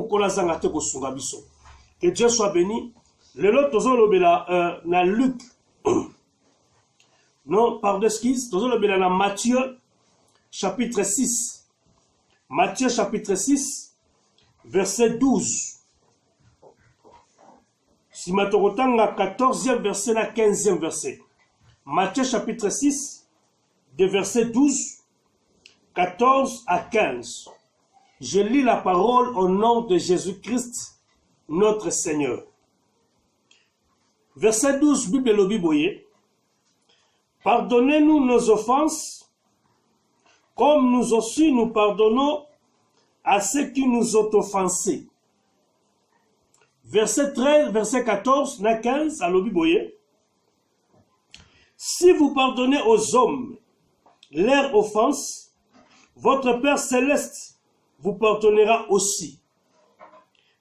kokola zanga te kosunga biso. Que Dieu soit béni. Le lot tozolobela na Luc. Non, pardon, excuse, tozolobela na Matthieu chapitre 6. Matthieu chapitre 6 verset 12. Si matokotanga 14e verset na 15e verset. Matthieu chapitre 6 de verset 12 14 à 15. Je lis la parole au nom de Jésus-Christ, notre Seigneur. Verset 12, Bible lobi boye. Pardonnez-nous nos offenses, comme nous aussi nous pardonnons à ceux qui nous ont offensés. Verset 13, verset 14, na 15, à lobi boye. Si vous pardonnez aux hommes leurs offenses, votre Père céleste vous pardonnera aussi.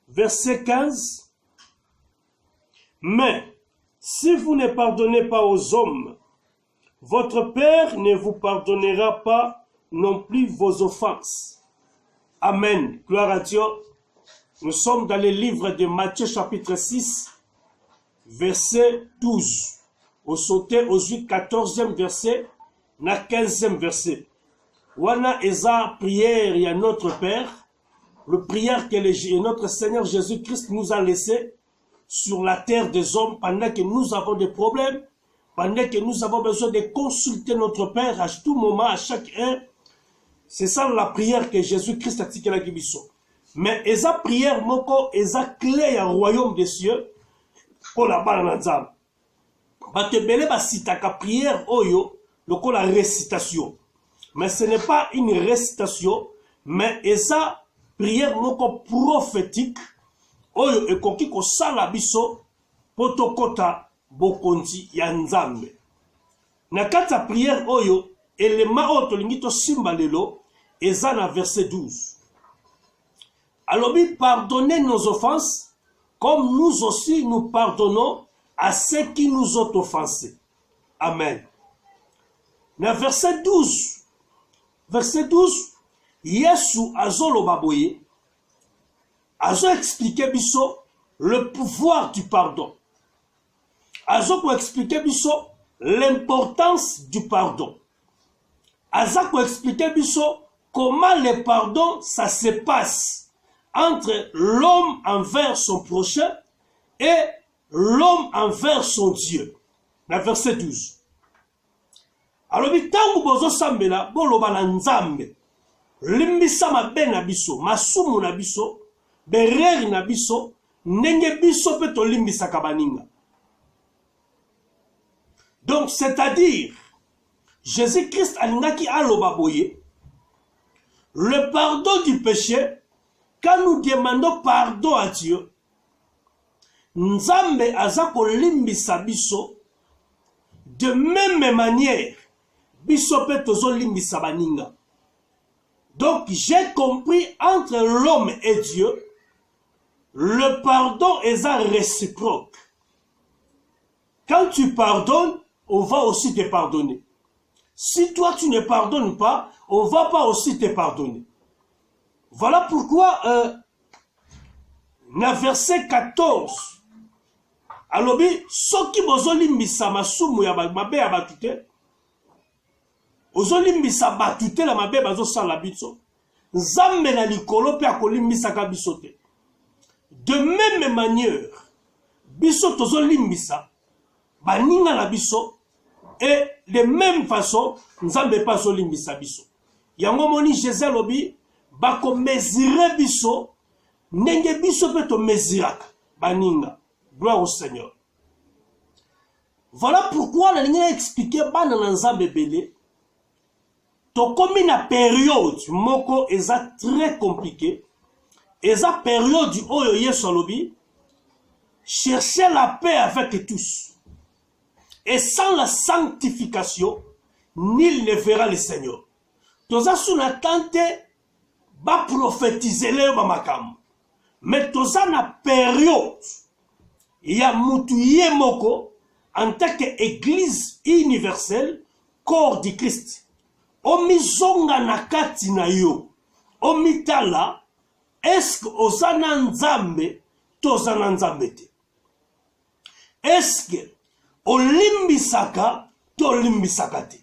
Verset 15. Mais si vous ne pardonnez pas aux hommes, votre Père ne vous pardonnera pas non plus vos offenses. Amen. Gloire à Dieu. Nous sommes dans le livre de Matthieu chapitre 6, verset 12. Au sauté aux 14e verset, na 15e verset. Wana eza prière, il y a notre Père, le prière que notre Seigneur Jésus-Christ nous a laissé sur la terre des hommes pendant que nous avons des problèmes, pendant que nous avons besoin de consulter notre Père à tout moment, à chaque heure. C'est ça la prière que Jésus-Christ a tiré la Kibiso. Mais eza prière moko, eza clé au royaume des cieux pour la balle. Batebele basitaka prière oyo loko la récitation. Mais ce n'est pas une récitation, mais esa prière moko prophétique oyo ekoki ko sala biso potokota bokonzi ya Nzambe. Na kata prière oyo elema oyo tolingi to simba lelo eza na verset 12. Alobi pardonnez nos offenses comme nous aussi nous pardonnons à ceux qui nous ont offensés. Amen. Na verset 12. Verset 12. Yesu azolo baboye. Azo expliquer biso le pouvoir du pardon. Azo pour expliquer biso l'importance du pardon. Azo pour expliquer biso comment le pardon ça se passe entre l'homme envers son prochain et l'homme envers son Dieu. Na verset 12. Alors, tangu bozo sambela, boloba na Nzambe. Limbisa mabe na biso, masumu na biso, bereri na biso, ndenge biso pe to limbisa kabaninga. Donc, c'est-à-dire, Jésus-Christ alingaki aloba boye, le pardon du péché, quand nous demandons pardon à Dieu, Nzambe azako limbisa biso de même manière biso pe tozo limbisa baninga. Donc j'ai compris entre l'homme et Dieu le pardon est réciproque. Quand tu pardonnes, on va aussi te pardonner. Si toi tu ne pardonnes pas, on va pas aussi te pardonner. Voilà pourquoi na verset 14 alobi soki bozolimbisa masumu ya mabe ya batute ozolimbisa batute la mabe bazosala biso Nzambe na likolo pe akolimbisaka biso te. De même manière biso tozolimbisa baninga na biso et de même façon Nzambe pa zolimbisa biso. Yango moni Jésus alobi bako mesurer biso ndenge biso pe to mesuraka baninga. Gloire au Seigneur. Voilà pourquoi la ligne a expliqué bana Nzambe belé. To comme une période moko eza très compliqué. Eza période du oyo Yesu alobi chercher la paix avec tous. Et sans la sanctification, nul ne verra le Seigneur. Toza sous la tente ba prophétiser le ba makam. Mais toza na période il y a mutuye moko en tant qu'église universelle, corps du Christ. Omizonga na kati na yo, omitala, est-ce que ozana nzambe tozana nzambe te? Est-ce que olimbisaka tolimbisaka te?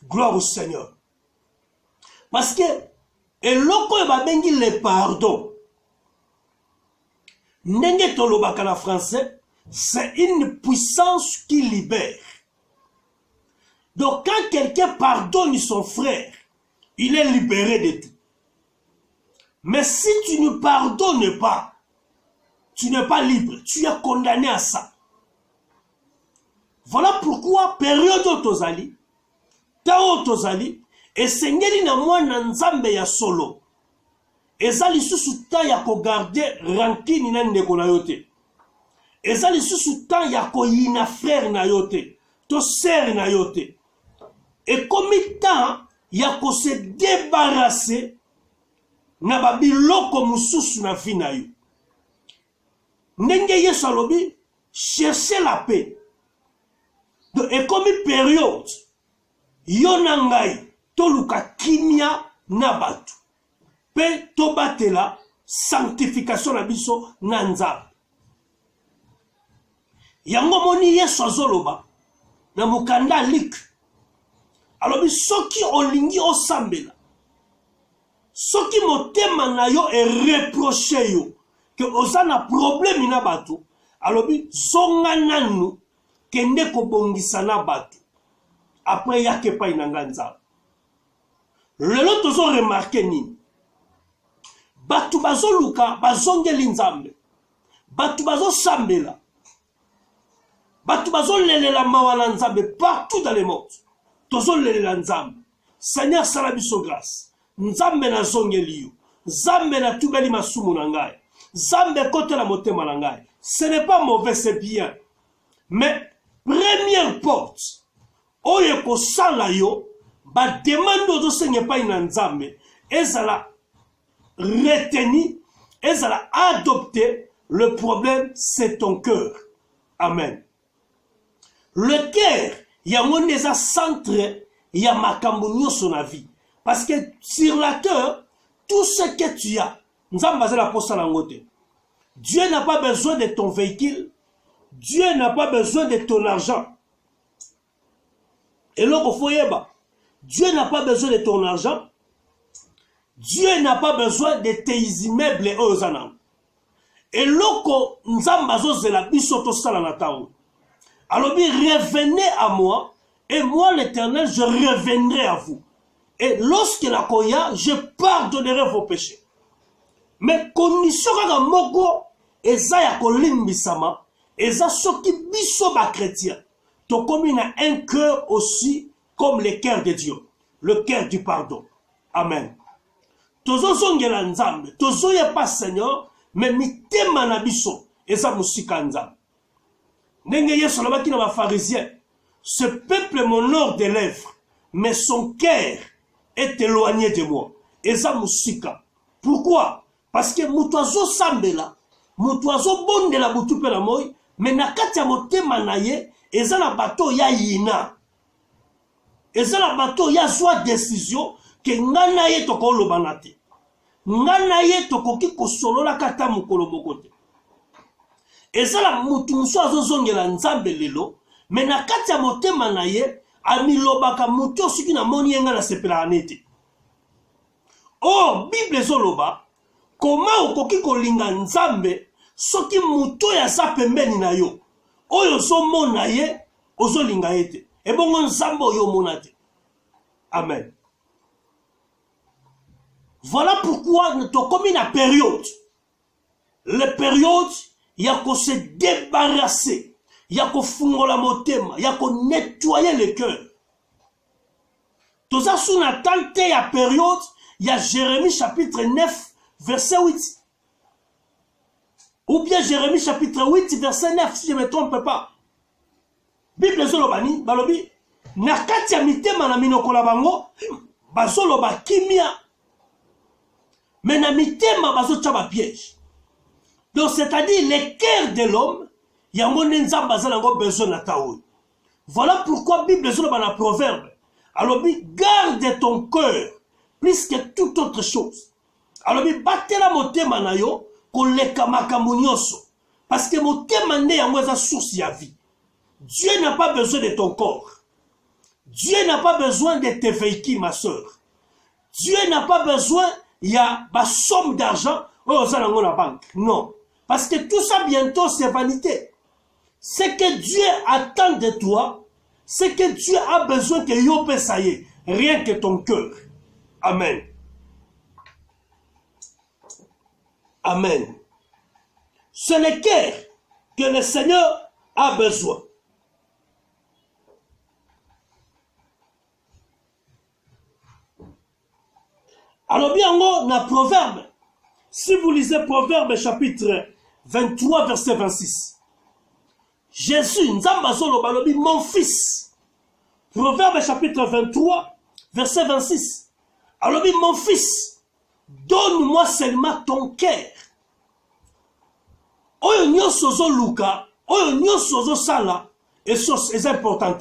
Gloire au Seigneur. Parce que eloko babengi le pardon, ndenge tolobaka na français, c'est une puissance qui libère. Donc quand quelqu'un pardonne son frère, il est libéré de tout. Mais si tu ne pardonnes pas, tu n'es pas libre, tu es condamné à ça. Voilà pourquoi période otozali, ta otozali, esengeli na mwana nzambe ya solo, eza lisusu ta ya ko garder rancune na ndeko na yo te. Eza lisusu ta ya ko yina frère na yo te, to sœur na yo te. Et comme temps ya ko se débarrasser na babiloko mususu na vie na yo. Ndenge Yesu alobi, cherchez la paix. Et comme période, yo na ngai toluka kimia na batu. Pe to batela sanctification na biso na nzambe. Yango moni Yesu azoloba na mukanda lik. Alobi soki olingi osambela, soki motema na yo e reproche yo que ozana problème na batu, alobi zonga nanu kende kobongisa na batu après yake pa inanga nzambe. Lelo tozo remarquer nini? Batu bazoluka bazongeli nzambe, batu bazosambela, batu bazolelela mawana nzambe partout dans le monde. Tozolelela nzambe. Seigneur sala biso grâce. Nzambe na zongeli yo, nzambe na tubeli masumu na ngai, nzambe kote la motema na ngai. Ce n'est pas mauvais, c'est bien. Mais première porte oyo ko sala yo ba demande ozo senye pa ina nzambe ezala retenu, ezala adopter. Le problème c'est ton cœur. Amen. Le cœur yango neza centre ya makambo nyoso na vie. Parce que sur la terre, tout ce que tu as, Dieu n'a pas besoin de ton véhicule, Dieu n'a pas besoin de ton argent. Et là, Dieu n'a pas besoin de ton argent, Dieu n'a pas besoin de tes immeubles et aux anam. Et loko nzambazo zela bisoto sala na taou. Alors revenez à moi, et moi l'Éternel, je reviendrai à vous. Et lorsque la koya, je pardonnerai vos péchés. Mais condition kaka moko eza ya kolimbisama, eza soki biso ba chrétien. To comme il a un cœur aussi comme le cœur de Dieu, le cœur du pardon. Amen. Tozo zongela nzambe, tozo ye pas Seigneur, mais mitema na biso eza musika nzambe. Ndenge Yesu alobaki na ba pharisiens, ce peuple m'honore des lèvres, mais son cœur est éloigné de moi. Eza musika. Pourquoi? Parce que mutuazo sambela, mutuazo bondela butu pe la moy, mais na kati ya motema na ye, eza na bato ya yina. Eza na bato ya zwa décision ke ngana ye toko lobana te. Ngana ye toko ki kosolola kata mukolo mokote. Eza la mutu muso azozongela nzambe lelo, mais na kati ya motema na ye, amilobaka mutu soki na moni yenga na sepela anete. Oh, Bible zoloba, koma okoki kolinga nzambe soki mutu ya sa pembeni na yo. Oyo zo mona ye, ozo linga ete. Ebongo nzambe oyo mona te. Amen. Voilà pourquoi nous sommes comme une période. La période, il y a qu'on se débarrasser. Il y a qu'on fondre la motema. Il y a qu'on nettoyer le cœur. Tout ça, sous la tente, il y a période, il y a Jérémie chapitre 9, verset 8. Ou bien Jérémie chapitre 8, verset 9, si je ne me trompe pas. Bible zolobani, balobi, nakati ya mitema na minokola bango, bazoloba kimia. Mais na mitema bazo tchaba piège. Donc c'est-à-dire le cœur de l'homme, il y a mon nzamba zalango besoin na taoui. Voilà pourquoi Bible zoloba na proverbe. Alors garde ton cœur plus que toute autre chose. alobi batela motema na yo koleka makambo nyonso parce que motema nde yango eza source ya vie. Dieu n'a pas besoin de ton corps. Dieu n'a pas besoin de tes véhicules, ma soeur. Dieu n'a pas besoin il y a une somme d'argent dans la banque. Non. Parce que tout ça bientôt c'est vanité. Ce que Dieu attend de toi, c'est que Dieu a besoin que yo pe ça y est, rien que ton cœur. Amen. Amen. C'est le cœur que le Seigneur a besoin. Alors bien, on a Proverbe. Si vous lisez Proverbe chapitre 23, verset 26. Jésus, mon fils. Proverbe chapitre 23, verset 26. Alors bien, mon fils, donne-moi seulement ton cœur. Oyo nyonso zo luka, oyo nyonso zo sala, et c'est important.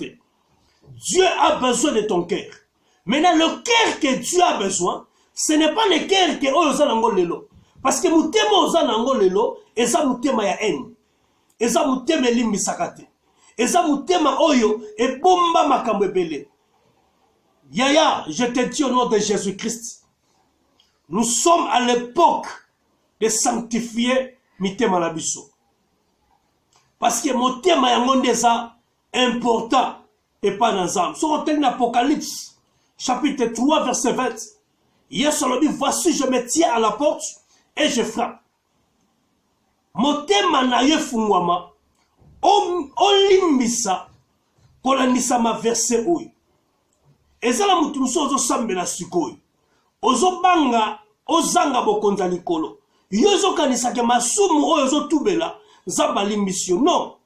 Dieu a besoin de ton cœur. Maintenant, le cœur que Dieu a besoin, ce n'est pas le cœur que oyo za nango lelo. Parce que mutema oza nango lelo, eza mutema ya haine. Eza mutema elimbisaka te. Eza mutema oyo ebomba makambo ebele. Yaya, je te dis au nom de Jésus-Christ. Nous sommes à l'époque de sanctifier mitema na biso. Parce que motema yango ndeza important et pas dans l'âme. Sur l'Apocalypse, chapitre 3, verset 20. Yesu alobi, voici je me tiens à la porte et je frappe. Motema na ye fungwama olimbisa kolandisa ma verset oyo. Ezala mutu muso ozo sambela sikoyo. Ozo banga ozanga bokonza likolo. Yozo kanisa ke masumu oyo ozo tubela zamba limbisio. Non.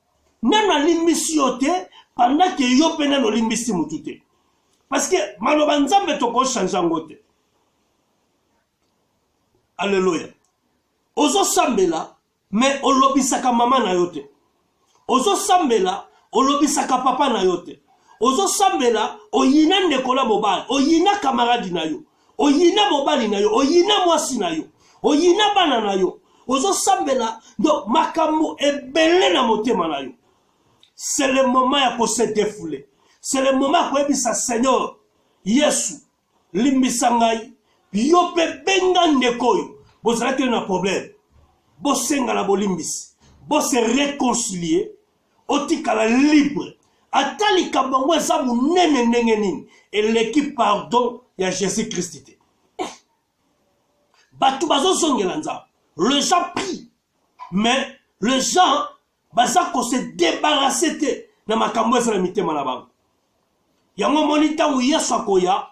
Nana limbisio te pendant que yo pena no limbisi mutu te. Parce que maloba nzambe toko changer ngote. Alléluia. Ozo sambela, mais olobisaka mama na yote. Ozo sambela, olobisaka papa na yote. Ozo sambela, oyina ndekola mobali, oyina camarade na yo, oyina mobali na yo, oyina mwasi na yo, oyina bana na yo. Ozo sambela, donc makambo ebele na motema na yo. C'est le moment ya ko se défouler. C'est le moment ko ebisa Seigneur Yesu limbisa ngai. Yo pe benga ndekoyo. Bozala te na problème. Bosenga la bolimbisi. Bo se réconcilier. Otikala libre. Atali kabangwe za munene ndenge nini. Et l'équipe pardon ya Jésus Christ. Batu bazo songela nza. Le gens prie. Mais le gens baza ko se débarrasser te na makambo za mitema na bango. Yango monita où Yesu akoya.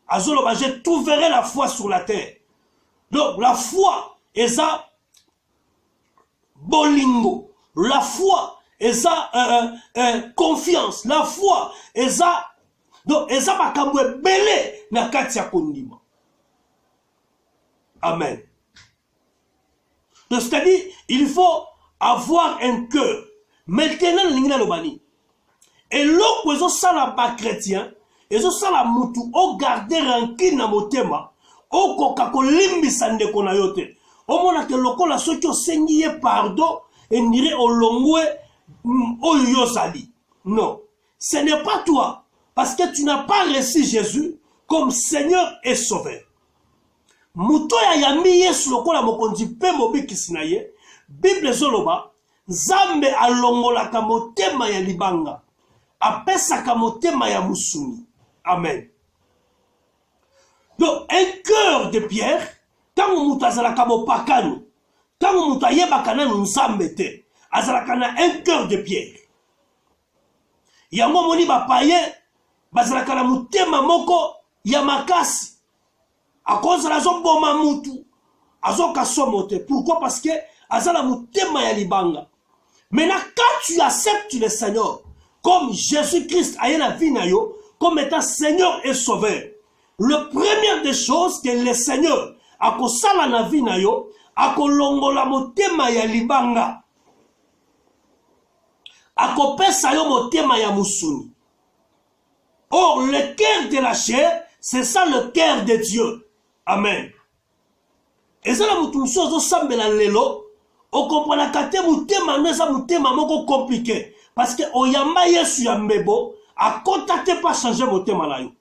Azolo j'ai trouverai la foi sur la terre. Donc la foi est ça bolingo. La foi est ça confiance. La foi est ça donc est ça makambo belé na kati ya kondima. Amen. Donc c'est-à-dire il faut avoir un cœur. Maintenant l'ingina lobani. Et l'autre poison ça la pas chrétien. Et ça la mutu o garder rancune na motema o koka ko limbisa ndeko na yote o mona ke lokola soki osengi ye pardon et nire olongwe o yozali. Non, ce n'est pas toi parce que tu n'as pas reçu Jésus comme Seigneur et Sauveur. Muto ya yami Yesu lokola mokonzi pe mobikisi na ye Bible zoloba Nzambe alongolaka motema ya libanga apesaka motema ya musuni. Amen. Donc, un cœur de pierre, tant que nous avons pakano, tant que nous avons nzambete, azalakana un cœur de pierre. Yango moni ba paye, bazalakana mutema moko ya makasi. A cause de la zombo mutu, azoka somote. Pourquoi? Parce que azala mutema ya libanga. Maintenant, quand tu acceptes le Seigneur, comme Jésus-Christ a la vie na yo, comme étant Seigneur et Sauveur, le premier des choses que le Seigneur a kosala na vie na yo, a kolongola motema ya libanga, a kopesa yo motema ya musuni. Or, le cœur de la chair, c'est ça le cœur de Dieu. Amen. Et ça, la moutoumso, sambela lelo, on comprend la kate moutema, non, ça moutema, moko compliqué. Parce que oyamba yesu ya mbebo, a contacté pas changer motema na yo.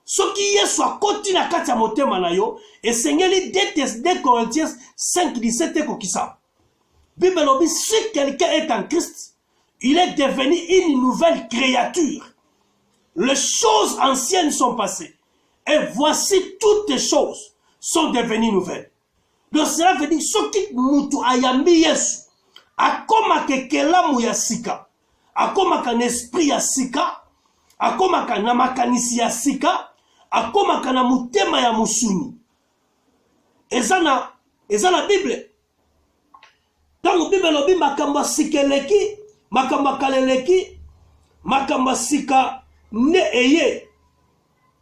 Ce qui yesu a koti na kati ya motema na yo, et Seigneur, 2 Corinthiens 5, 17, kokisa. Bible dit, si quelqu'un est en Christ, il est devenu une nouvelle créature. Les choses anciennes sont passées. Et voici toutes les choses sont devenues nouvelles. Donc cela veut dire, ce qui mutu ayambi yesu, akoma kekelamu ya sika, akoma kan esprit ya sika, akoma kan makanisi ya sika, akoma kan mutema ya musuni. Eza na Bible. Tango Bible lobi makambo sikeleki, makambo kaleleki, makambo sika ne eye.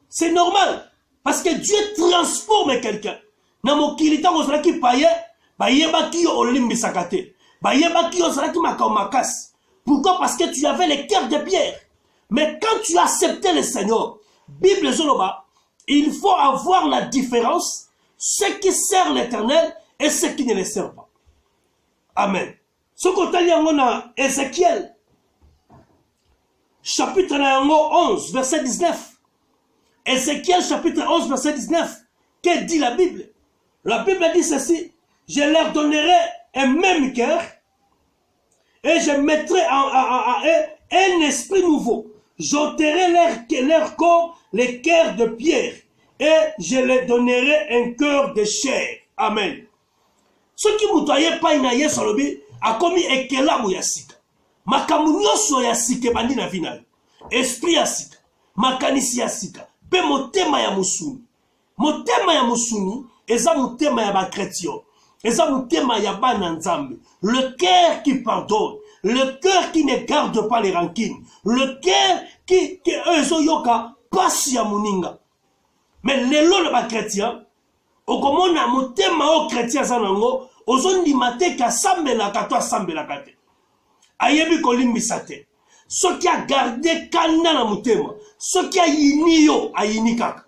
C'est normal. Parce que Dieu transforme quelqu'un. Na mokili tango zalaki paye, ba yeba ki yo olimbi sakate. Ba yeba ki yo zalaki makasi. Pourquoi? Parce que tu avais le cœur de pierre. Mais quand tu acceptais le Seigneur, Bible zoloba, il faut avoir la différence, ce qui sert l'Éternel et ce qui ne le sert pas. Amen. Ce qu'on t'a dit en Ézéchiel, chapitre 11, verset 19. Ézéchiel, chapitre 11, verset 19. Que dit la Bible? La Bible dit ceci: je leur donnerai un même cœur et je mettrai un esprit nouveau. J'ôterai leur corps les cœurs de pierre et je leur donnerai un cœur de chair. Amen. Ce qui moutoye pas ina yesolobi a commis ekelamu ya sika. Makamu nyoso ya sika bandi na vinal. Esprit ya sika, makanisi ya sika, pe motema ya musuni. Motema ya musuni eza motema ya ba chrétien. Eza motema ya bana nzambe. Le cœur qui pardonne, le cœur qui ne garde pas les rancines, le cœur qui ezoyoka pasi ya muninga. Mais lelo le ba chrétien, okomona motema o chrétien zanango, ozondimate ka sambela kato sambela kate. Ayebi kolimbisa te. Ce qui a gardé kanda na motema, ce qui a yini yo ayini kaka.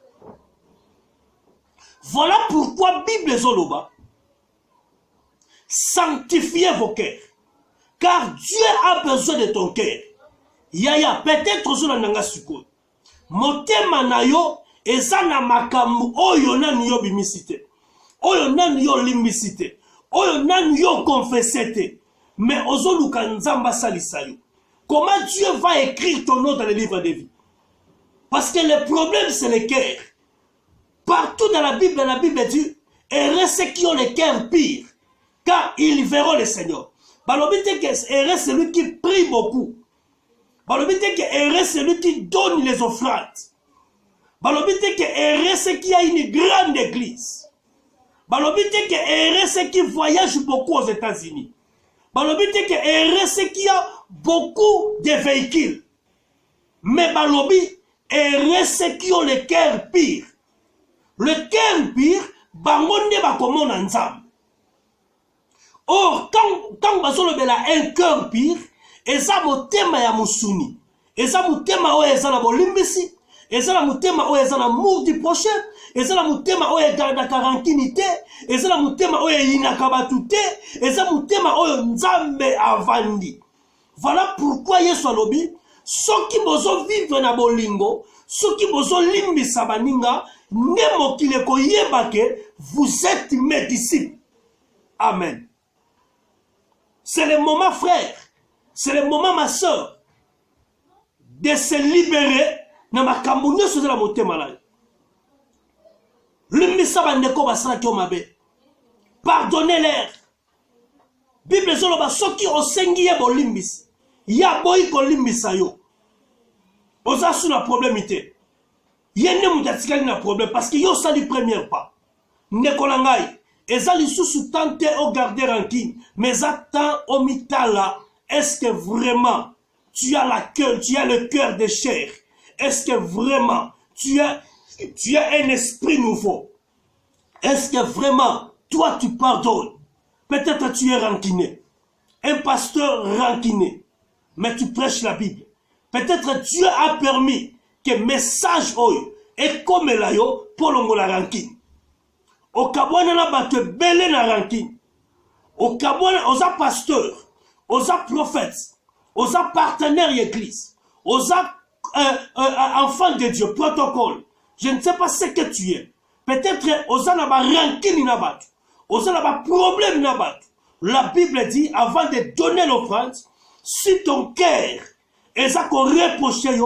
Voilà pourquoi Bible zoloba, sanctifiez vos cœurs, car Dieu a besoin de ton cœur. Yaya, peut-être ozona nanga suko. Motema na yo eza na makambu oyo nani yo bimisite, oyo nani yo limbisite, oyo nani yo confessete, mais ozoluka nzamba salisa yo. Comment Dieu va écrire ton nom dans le livre de vie? Parce que le problème c'est le cœur. Partout dans la Bible dit, heureux ceux qui ont le cœur pire, car ils verront le Seigneur. Balobite que heureux celui qui prie beaucoup. Balobite que heureux celui qui donne les offrandes. Balobite que heureux ceux qui a une grande église. Balobite que heureux ceux qui voyagent beaucoup aux États-Unis. Balobite que heureux ceux qui a beaucoup de véhicules. Mais balobi heureux ceux qui ont le cœur pire. Le cœur pire, bangonde bakomon nzambe. Or, quand bazolobela un cœur pire, eza motema ya musuni, eza motema oyo eza na bolimbisi, eza na motema oyo eza na amour du prochain, eza na motema oyo egardaka rancune te, eza na motema oyo eyinaka batu te, eza motema oyo nzambe avandi. Voilà pourquoi Yesu alobi, soki bozo vivre na bolingo, soki bozo limbisa baninga, ne mokile koyeba ke vous êtes mes disciples. Amen. C'est le moment, frère, c'est le moment, ma soeur, de se libérer na makambo nyonso de la motema na yo. Limbisa bandeko basalaki mabe. Pardonnez-leur. Bible zoloba soki osengi ye bolimbisi, ya boyi kolimbisa yo. Oza sous la problème ite. Yene mutatikali na problème parce que yo sali premier pas. Nekolangai, ezali sous tante au garder rancune, mais attends au mitala, est-ce que vraiment tu as le cœur de chair? Est-ce que vraiment tu as un esprit nouveau? Est-ce que vraiment toi tu pardonnes? Peut-être tu es rancuné, un pasteur rancuné, mais tu prêches la Bible. Peut-être Dieu a permis que message oyo et comme la yo pour la rancune. okabwana na bato ebele na rankine, okabwana oza pasteur, oza prophète, oza partenaire église, oza enfant de Dieu, protocole. Je ne sais pas ce que tu es. Peut-être oza na ba rankine na bato, oza na ba problème na bato. La Bible dit, avant de donner l'offrande, si ton cœur est à reprocher,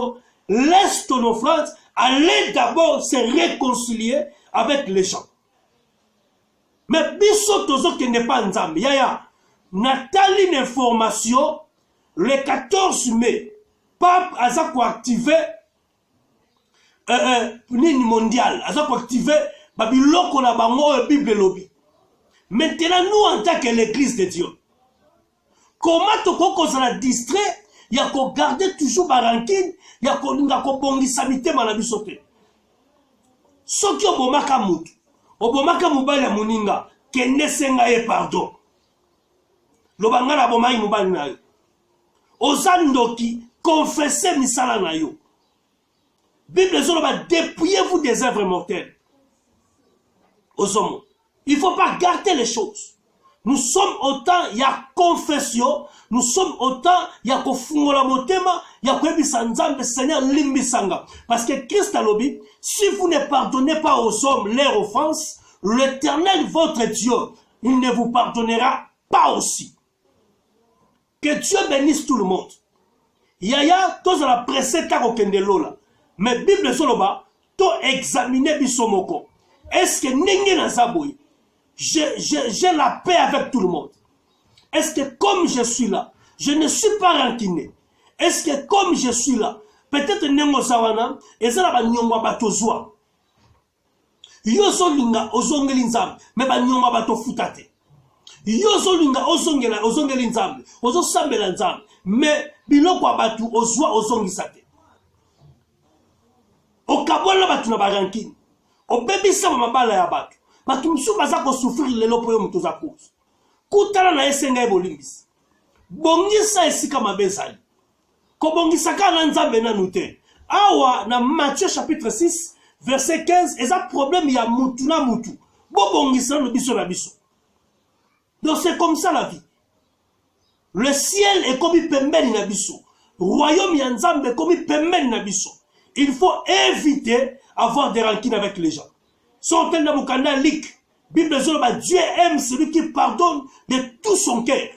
laisse ton offrande, allez d'abord se réconcilier avec les gens. Mais biso tozo qui n'est pas nzambe, yaya, natali une information, le 14 mai, pape a activé nini mondial, a activé babiloko na bango Bible lobby. Maintenant, nous, en tant que l'église de Dieu, comment tu peux distrait, il y a qu'à garder toujours ma rancune, il y a qu'à bongisa mité manabisote. Ce qui est bomaka mutu, obomaka mubali ya muninga, kende senga e pardon. Lobanga na bomai mubali na yo. Ozandoki, confessez misala na yo. Bible zolo ba dépouillez-vous des œuvres mortelles. Ozomo. Il ne faut pas garder les choses. Nous sommes autant, il y a confession, nous sommes autant, il y a kofungola motema, il y a kwebisanzambe Seigneur limbisanga. Parce que Christ a lobby, si vous ne pardonnez pas aux hommes leur offense, l'Éternel votre Dieu, il ne vous pardonnera pas aussi. Que Dieu bénisse tout le monde. Yaya, tous à la presse kako kendelola. Mais Bible soloba, to examiner bisomoko. Est-ce que ningi na zaboui? J'ai la paix avec tout le monde. Est-ce que comme je suis là, je ne suis pas rankiné? Est-ce que comme je suis là, peut-être nengo sawana, et ça la nyongwa batozwa. Yozo linga ozongeli nzambe, mais ba nyongwa bato futate. Yozo linga ozongeli nzambe, ozo sambela nzambe, mais biloko batu ozwa ozongisate. Okabona batu na barankine. Obebisa mabala ya batu. Batu msu baza ko souffrir lelo po yo mutu za cause. Kutala na esenga ebolimbisi. Bongisa esika mabezali. Ko bongisa kana nzambe na nute. Awa na Matthieu chapitre 6 verset 15 eza problème ya mutu na mutu. Bo bongisa no biso na biso. Donc c'est comme ça la vie. Le ciel est comme pembeni na biso. Royaume ya nzambe comme pembeni na biso. Il faut éviter avoir des rancines avec les gens. Son tel Namukanda lik, Bible Zoloba, Dieu aime celui qui pardonne de tout son cœur.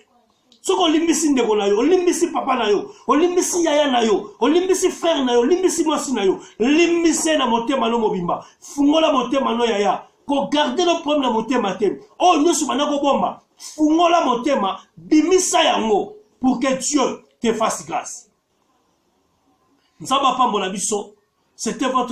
Ce qu'on limbisi ndeko na yo, limbisi papa na yo, limbisi yaya na yo, limbisi frère na yo, limbisi mwasi na yo, limbisi na motema no mobimba, fungola motema no yaya, ko garder le problème na motema te. Oh nyusu manako bomba, fungola motema, bimisa yango pour que Dieu te fasse grâce. Nzamba pambo na biso, c'était votre